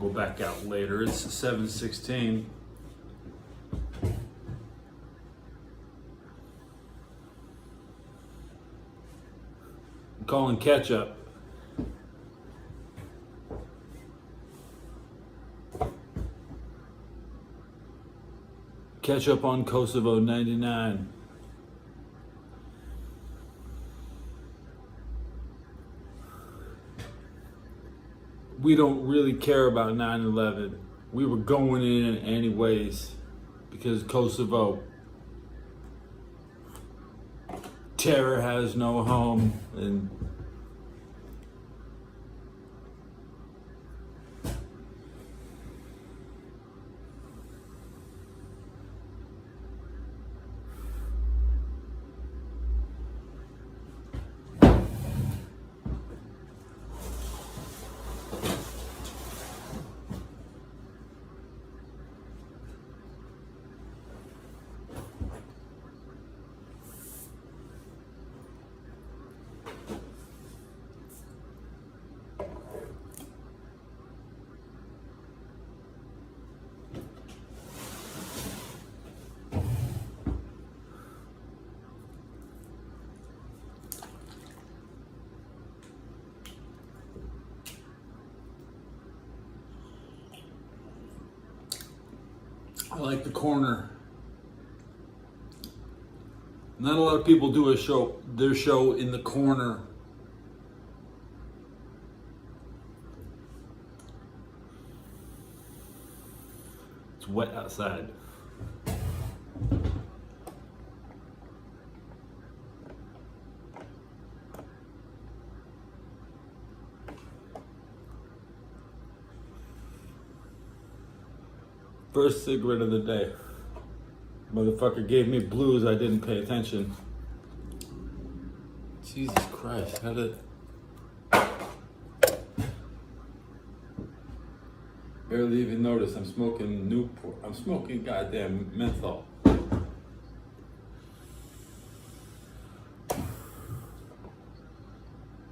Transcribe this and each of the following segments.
go back out later. It's 7:16. I'm calling Ketchup. Ketchup on Kosovo 99. We don't really care about 9/11. We were going in anyways because Kosovo. Terror has no home, and I like the corner. Not a lot of people do their show in the corner. It's wet outside. First cigarette of the day. Motherfucker gave me blues, I didn't pay attention. Jesus Christ, how did... Barely even notice I'm smoking Newport. I'm smoking goddamn menthol.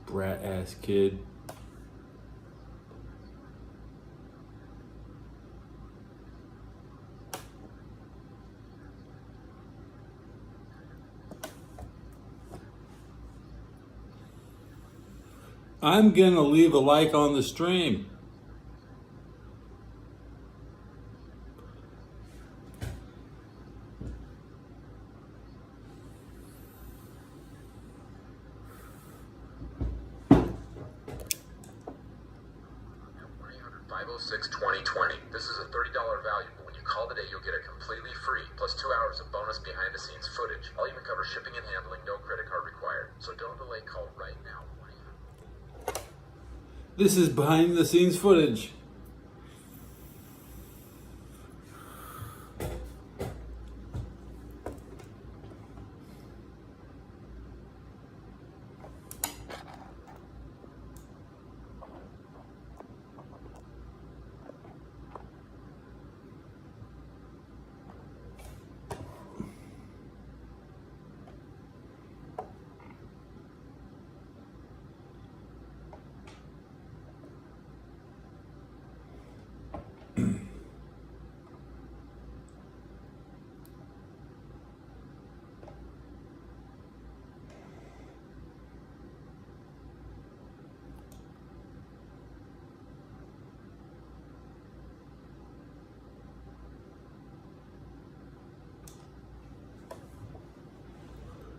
Brat ass kid. I'm gonna leave a like on the stream. This is a $30 value, but when you call today, you'll get it completely free, plus 2 hours of bonus behind-the-scenes footage. I'll even cover shipping and handling, no credit card required. So don't delay, call right now. This is behind the scenes footage.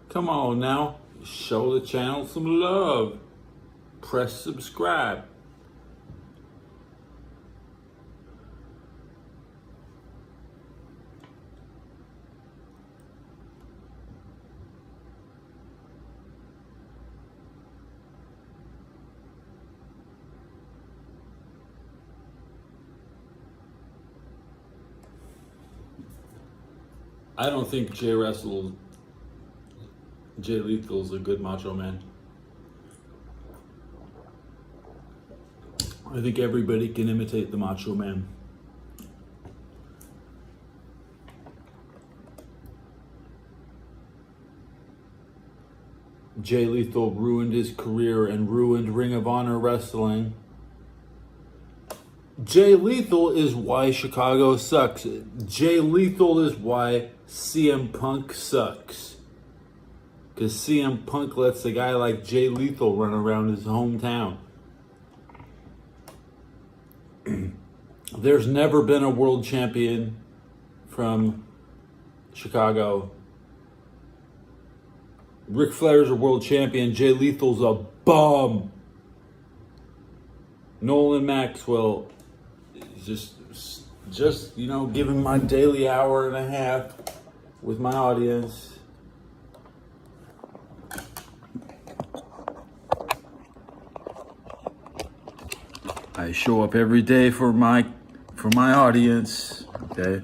Come on now, show the channel some love. Press subscribe. I don't think Jay Lethal's a good Macho Man. I think everybody can imitate the Macho Man. Jay Lethal ruined his career and ruined Ring of Honor wrestling. Jay Lethal is why Chicago sucks. Jay Lethal is why CM Punk sucks. Because CM Punk lets a guy like Jay Lethal run around his hometown. There's never been a world champion from Chicago. Ric Flair's a world champion. Jay Lethal's a bum. Nolan Maxwell is just giving my daily hour and a half with my audience. I show up every day for my audience. Okay.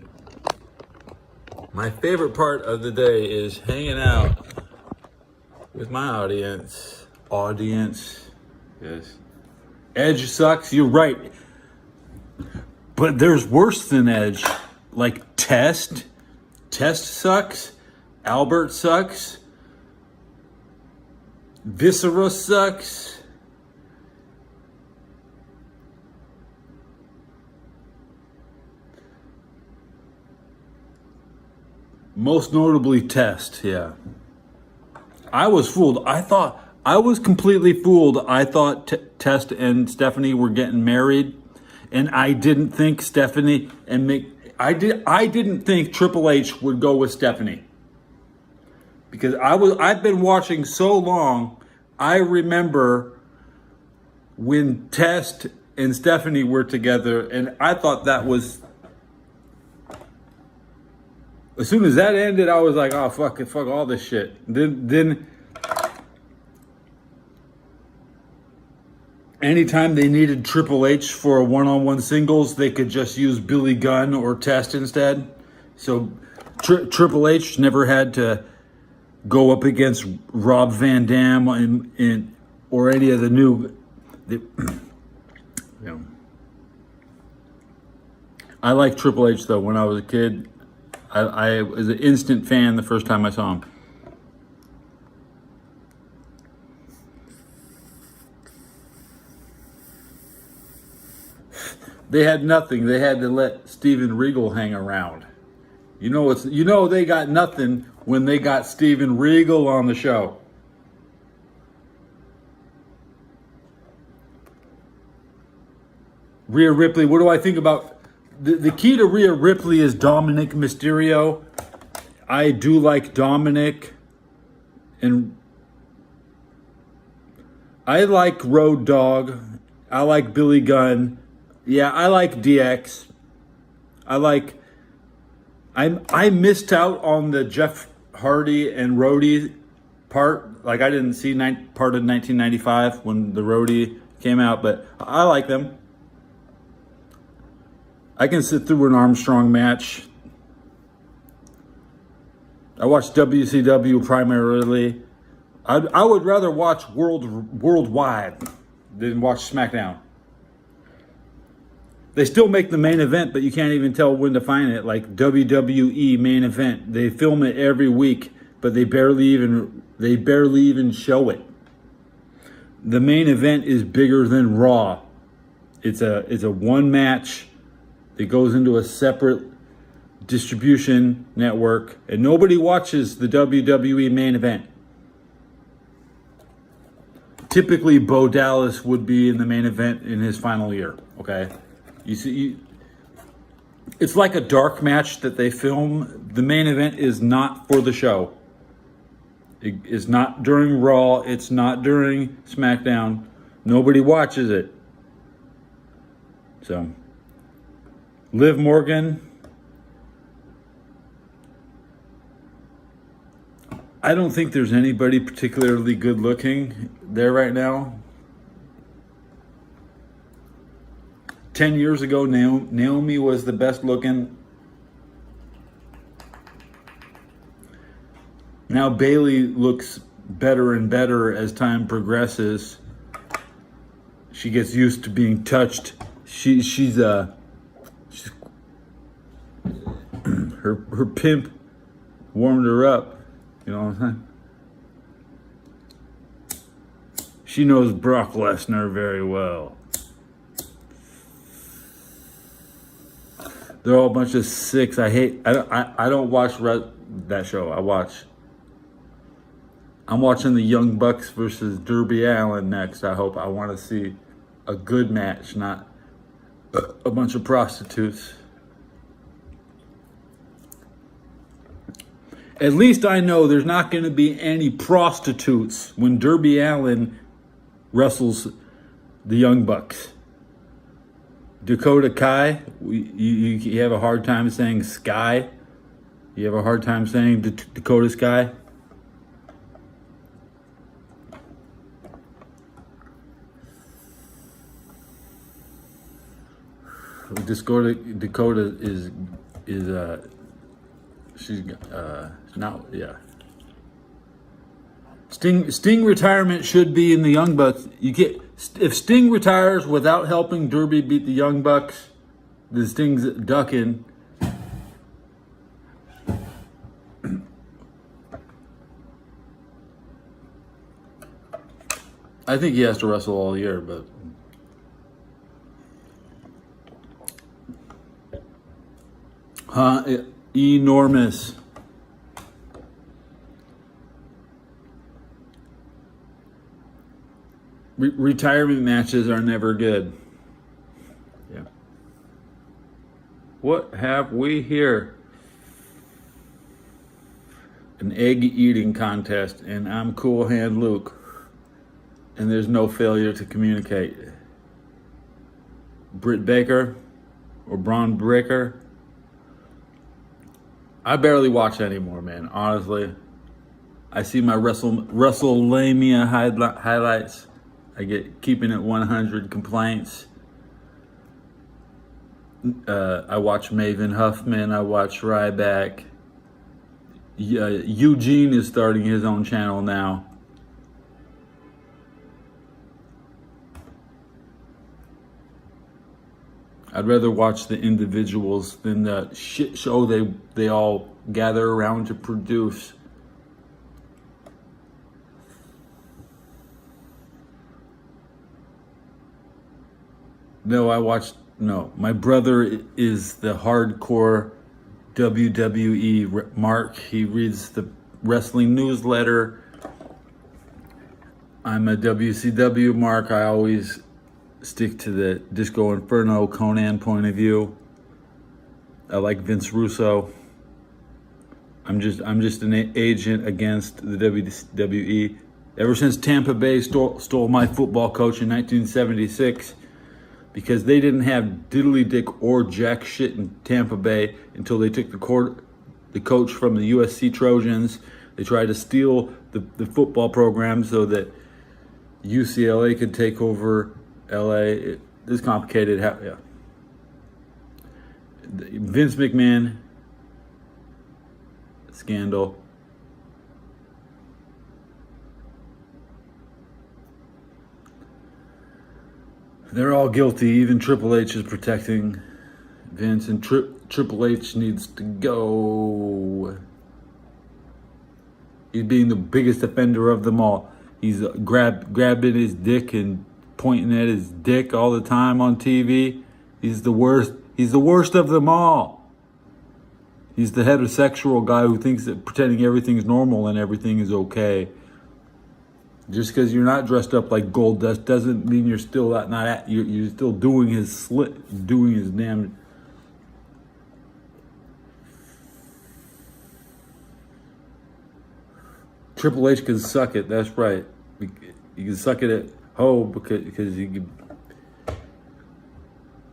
My favorite part of the day is hanging out with my audience. Yes. Edge sucks, you're right. But there's worse than Edge. Like Test. Test sucks. Albert sucks. Viscera sucks. Most notably Test, yeah. I was fooled. I was completely fooled. I thought Test and Stephanie were getting married, and I didn't think Stephanie and Mick. I didn't think Triple H would go with Stephanie because I've been watching so long. I remember when Test and Stephanie were together, and I thought that was. As soon as that ended, I was like, "Oh fuck all this shit." Then, anytime they needed Triple H for a one-on-one singles, they could just use Billy Gunn or Test instead. So Triple H never had to go up against Rob Van Dam or any of the new. I liked Triple H though when I was a kid. I was an instant fan the first time I saw him. They had nothing. They had to let Steven Regal hang around. They got nothing when they got Steven Regal on the show. Rhea Ripley, what do I think about the key to Rhea Ripley is Dominic Mysterio. I do like Dominic, and I like Road Dogg. I like Billy Gunn. Yeah, I like DX. I missed out on the Jeff Hardy and Rhodey part. Like I didn't see part of 1995 when the Rhodey came out, but I like them. I can sit through an Armstrong match. I watch WCW primarily. I would rather watch worldwide than watch SmackDown. They still make the main event, but you can't even tell when to find it. Like WWE main event, they film it every week, but they barely even show it. The main event is bigger than Raw. It's a one match. It goes into a separate distribution network, and nobody watches the WWE main event. Typically, Bo Dallas would be in the main event in his final year, okay? You see, it's like a dark match that they film. The main event is not for the show. It is not during Raw. It's not during SmackDown. Nobody watches it. So, Liv Morgan, I don't think there's anybody particularly good looking there right now. 10 years ago, Naomi was the best looking. Now Bayley looks better and better as time progresses. She gets used to being touched. She's her pimp warmed her up. You know what I'm saying? She knows Brock Lesnar very well. They're all a bunch of sicks. I don't watch that show. I'm watching the Young Bucks versus Derby Allen next. I want to see a good match, not a bunch of prostitutes. At least I know there's not going to be any prostitutes when Derby Allen wrestles the Young Bucks. Dakota Kai, you have a hard time saying Sky? You have a hard time saying Dakota Sky? Dakota is she's not, yeah. Sting retirement should be in the Young Bucks. If Sting retires without helping Derby beat the Young Bucks, then Sting's ducking. I think he has to wrestle all year, but enormous. Retirement matches are never good. Yeah. What have we here? An egg eating contest, and I'm Cool Hand Luke. And there's no failure to communicate. Britt Baker or Braun Breaker. I barely watch anymore, man. Honestly, I see my WrestleMania highlights. I get keeping it 100 complaints. I watch Maven Huffman. I watch Ryback. Eugene is starting his own channel now. I'd rather watch the individuals than the shit show they all gather around to produce. No, my brother is the hardcore WWE Mark. He reads the wrestling newsletter. I'm a WCW Mark. I always stick to the Disco Inferno Conan point of view. I like Vince Russo. I'm just an agent against the WWE. Ever since Tampa Bay stole my football coach in 1976, because they didn't have diddly dick or jack shit in Tampa Bay until they took the coach from the USC Trojans. They tried to steal the football program so that UCLA could take over LA. It's complicated. Yeah. Vince McMahon scandal. They're all guilty. Even Triple H is protecting Vince, and Triple H needs to go. He's being the biggest offender of them all. He's grabbing his dick and pointing at his dick all the time on TV. He's the worst. He's the worst of them all. He's the heterosexual guy who thinks that pretending everything's normal and everything is okay. Just because you're not dressed up like Gold Dust doesn't mean you're still you're still doing his damn. Triple H can suck it. That's right. You can suck it at home because you can.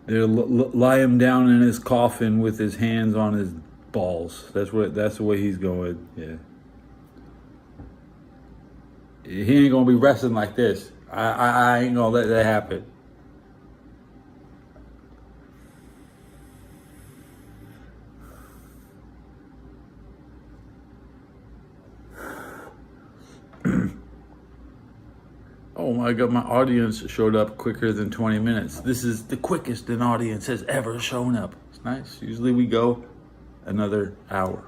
They lie him down in his coffin with his hands on his balls. That's the way he's going. Yeah. He ain't gonna be wrestling like this. I ain't gonna let that happen. Oh my God, my audience showed up quicker than 20 minutes. This is the quickest an audience has ever shown up. It's nice. Usually we go another hour.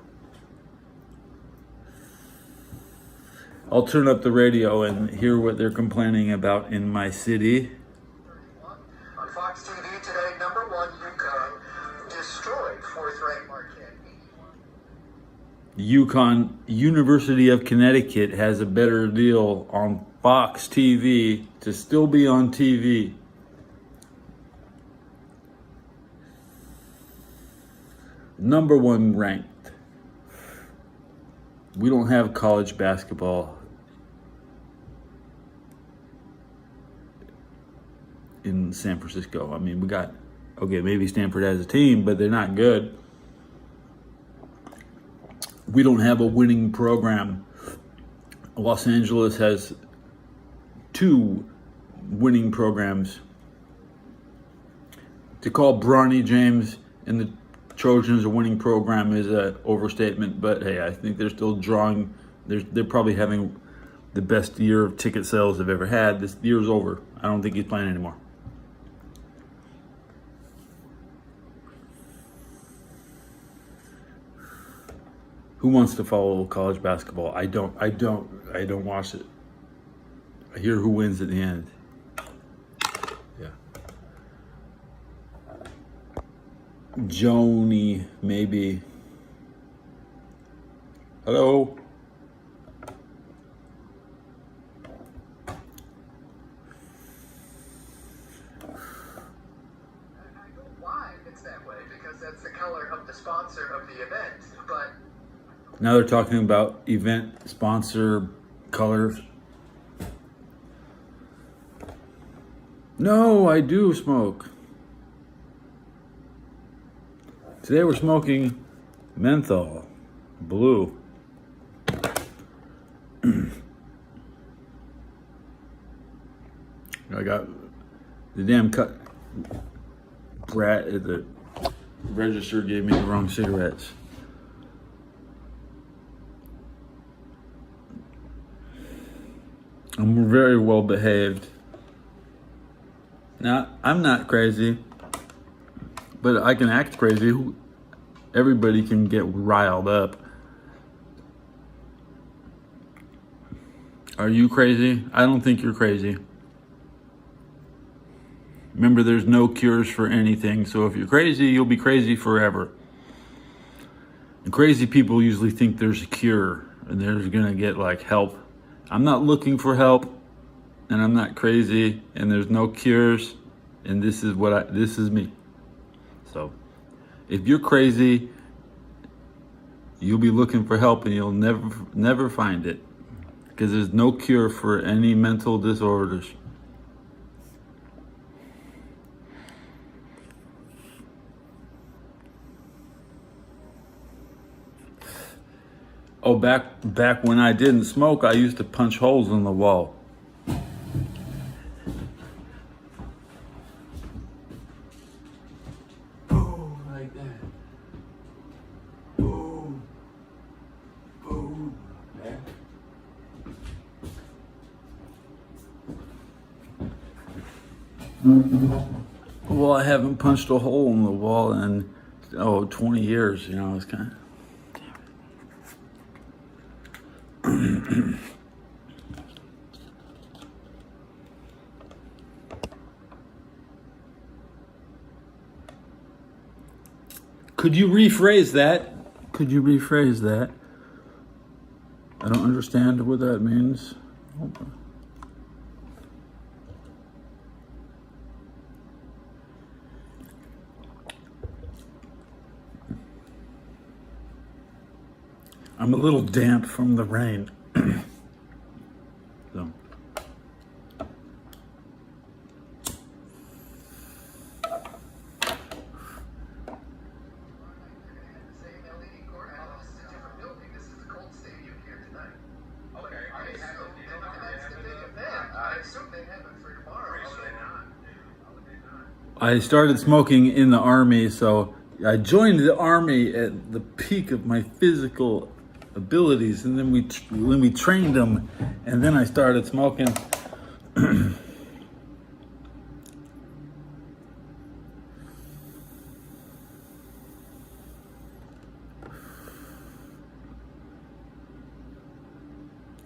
I'll turn up the radio and hear what they're complaining about in my city. On Fox TV today, number one, UConn destroyed University of Connecticut has a better deal on Fox TV to still be on TV. Number one ranked. We don't have college basketball in San Francisco. I mean, maybe Stanford has a team, but they're not good. We don't have a winning program. Los Angeles has 2 winning programs. To call Bronny James and the Trojans a winning program is an overstatement, but hey, I think they're still drawing. They're probably having the best year of ticket sales they've ever had. This year's over. I don't think he's playing anymore. Who wants to follow college basketball? I don't watch it. I hear who wins at the end. Yeah. Joni, maybe. Hello? Why it's that way, because that's the color of the sponsor of the event, but Now they're talking about event sponsor colors. No, I do smoke. Today we're smoking menthol, blue. I got the damn brat at the register gave me the wrong cigarettes. I'm very well behaved. Now, I'm not crazy, but I can act crazy. Everybody can get riled up. Are you crazy? I don't think you're crazy. Remember, there's no cures for anything, so if you're crazy, you'll be crazy forever. And crazy people usually think there's a cure, and they're gonna get like help. I'm not looking for help, and I'm not crazy, and there's no cures, and this is me. So, if you're crazy, you'll be looking for help, and you'll never find it, because there's no cure for any mental disorders. Oh, back when I didn't smoke, I used to punch holes in the wall. Boom, like that. Boom. Boom. Man. Well, I haven't punched a hole in the wall in 20 years, it's kind of. Could you rephrase that? I don't understand what that means. I'm a little damp from the rain. So. I started smoking in the Army, so I joined the Army at the peak of my physical abilities, and then we trained them, and then I started smoking.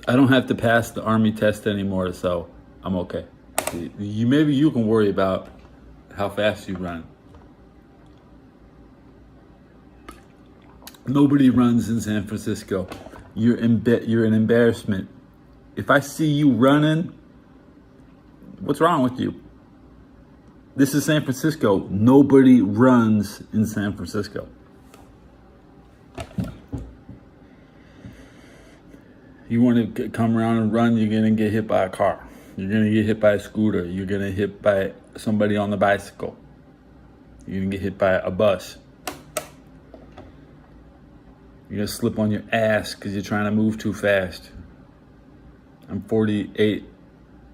I don't have to pass the Army test anymore, so I'm okay. Maybe you can worry about how fast you run. Nobody runs in San Francisco. You're an embarrassment. If I see you running, what's wrong with you? This is San Francisco. Nobody runs in San Francisco. You want to come around and run, you're going to get hit by a car. You're going to get hit by a scooter. You're going to get hit by somebody on the bicycle. You're going to get hit by a bus. You're going to slip on your ass because you're trying to move too fast. I'm 48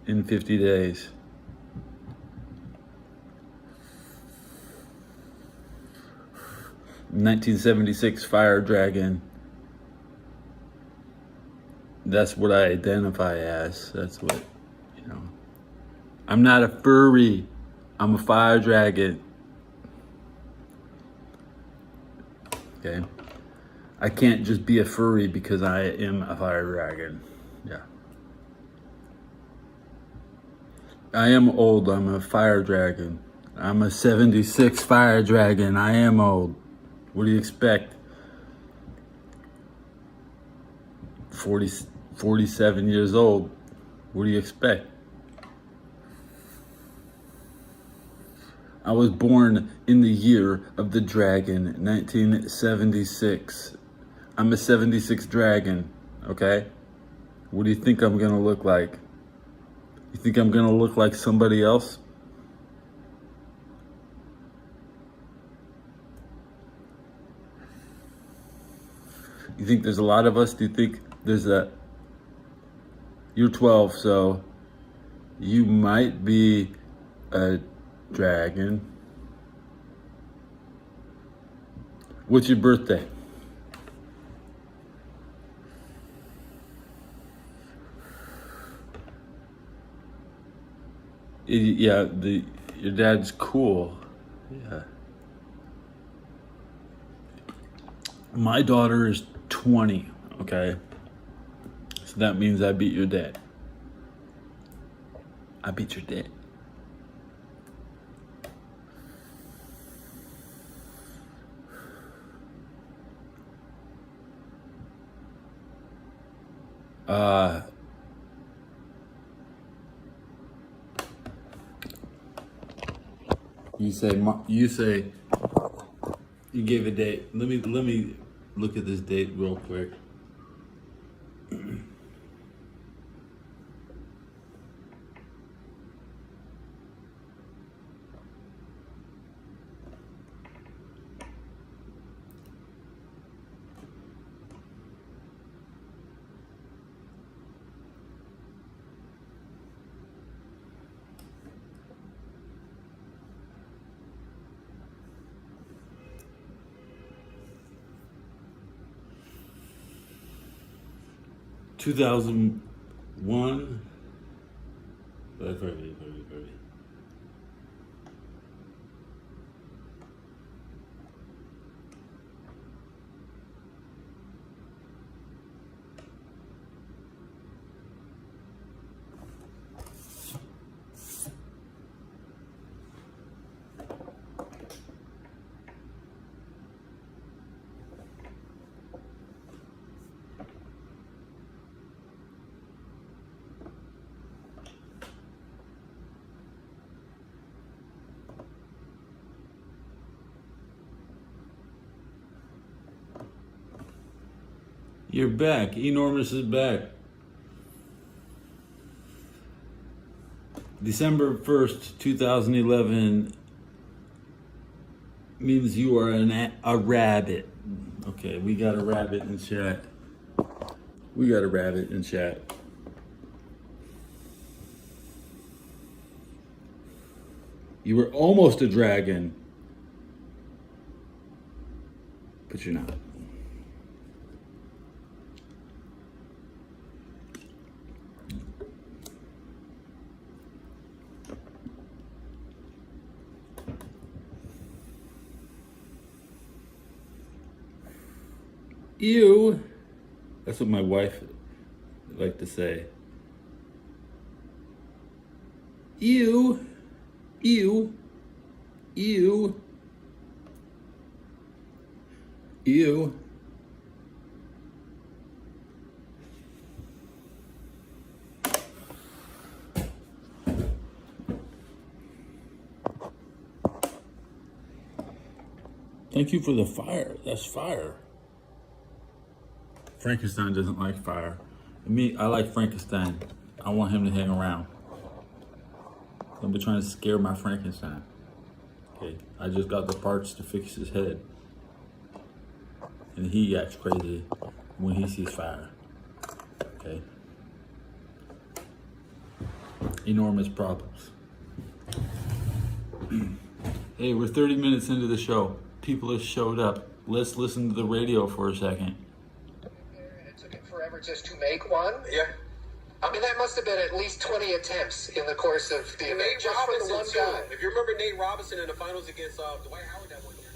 in 50 days. "1976 Fire Dragon." That's what I identify as. That's what, you know. I'm not a furry. I'm a fire dragon. Okay? I can't just be a furry because I am a fire dragon. Yeah. I am old. I'm a fire dragon. I'm a 76 fire dragon. I am old. What do you expect? 47 years old. What do you expect? I was born in the year of the dragon, 1976. I'm a 76 dragon, okay? What do you think I'm gonna look like? You think I'm gonna look like somebody else? You think there's a lot of us? Do you think there's a... You're 12, so you might be a dragon. What's your birthday? Yeah, your dad's cool. Yeah. My daughter is 20, okay? So that means I beat your dad. I beat your dad. You say you gave a date. Let me look at this date real quick. "2001. Very. You're back. Enormous is back. December 1st, 2011 means you are a rabbit. Okay, we got a rabbit in chat. You were almost a dragon, but you're not. Ew. That's what my wife liked to say. Ew. Ew. Ew. Ew. Thank you for the fire. That's fire. Frankenstein doesn't like fire. Me, I like Frankenstein. I want him to hang around. Don't be trying to scare my Frankenstein. Okay, I just got the parts to fix his head. And he acts crazy when he sees fire. Okay. Enormous problems. Hey, we're 30 minutes into the show. People have showed up. Let's listen to the radio for a second. It took it forever just to make one. Yeah. I mean, that must have been at least 20 attempts in the course of the event, Nate just for the one Robinson, guy. too. If you remember Nate Robinson in the finals against Dwight Howard that one year.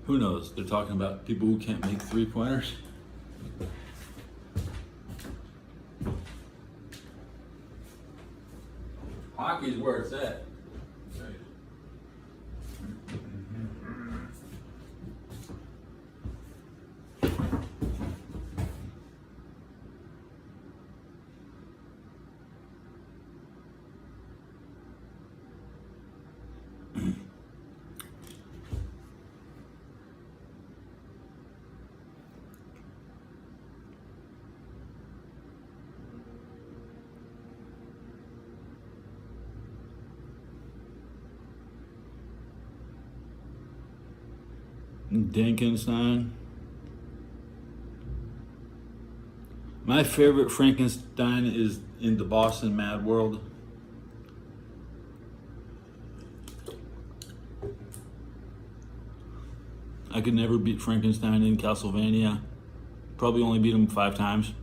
Who knows? They're talking about people who can't make three-pointers. Hockey's where it's at. Dinkenstein. My favorite Frankenstein is in the Boston Mad World. I could never beat Frankenstein in Castlevania. Probably only beat him 5 times.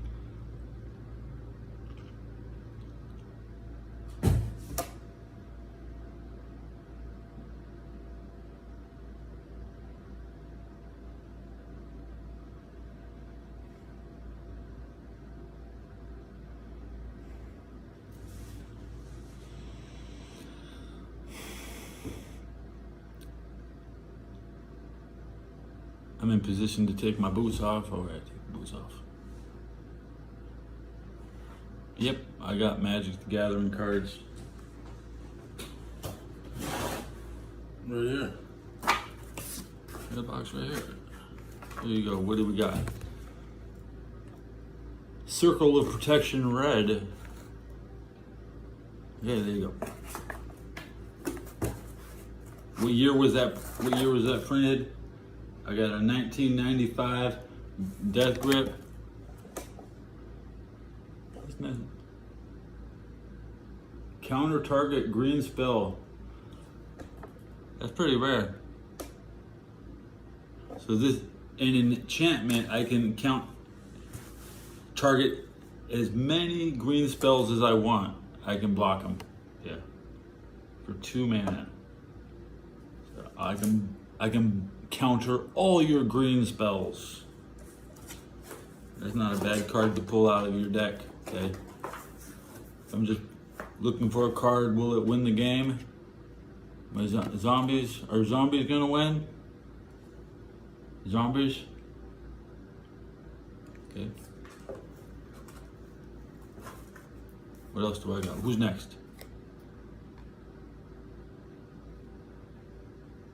I'm in position to take my boots off. All right, take the boots off. Yep, I got Magic the Gathering cards. Right here. In the box right here. There you go. What do we got? Circle of Protection Red. Yeah, there you go. What year was that? What year was that printed? I got a 1995 Death Grip. Counter target green spell. That's pretty rare. So this, in an enchantment, I can target as many green spells as I want. I can block them. Yeah. For 2 mana. So I can counter all your green spells. That's not a bad card to pull out of your deck, okay? I'm just looking for a card. Will it win the game? My zombies? Are zombies gonna win? Zombies? Okay. What else do I got? Who's next?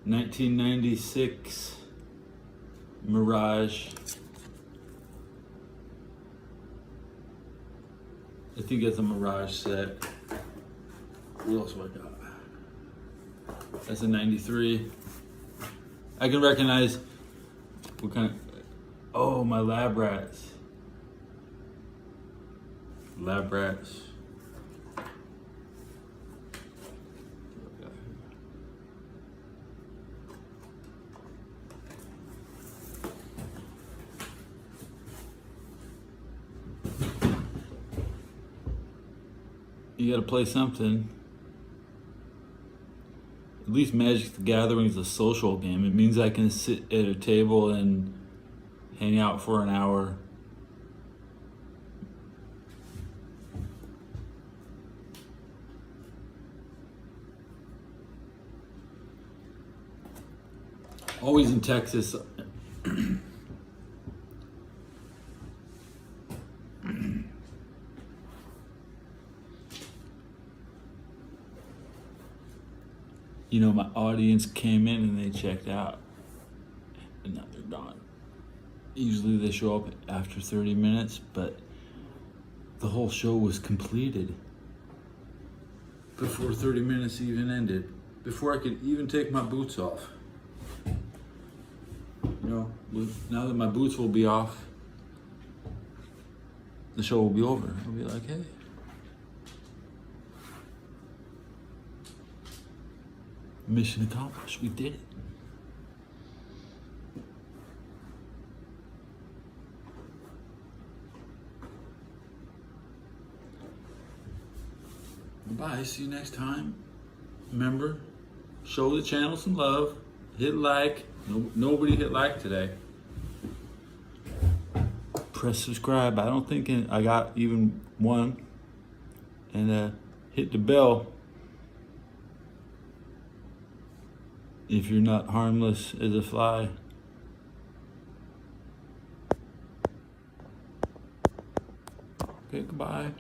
1996 Mirage. I think it's a Mirage set. What else do I got? That's a 93. I can recognize what kind of, oh, my Lab Rats. Lab Rats. You gotta play something. At least Magic the Gathering is a social game. It means I can sit at a table and hang out for an hour. Always in Texas. you know, my audience came in and they checked out, and now they're gone. Usually they show up after 30 minutes, but the whole show was completed before 30 minutes even ended, before I could even take my boots off. You know, now that my boots will be off, the show will be over. I'll be like, hey. Mission accomplished. We did it. Bye. See you next time. Remember, show the channel some love. Hit like. Nobody hit like today. Press subscribe. I don't think I got even one. And hit the bell if you're not harmless as a fly. Okay, goodbye.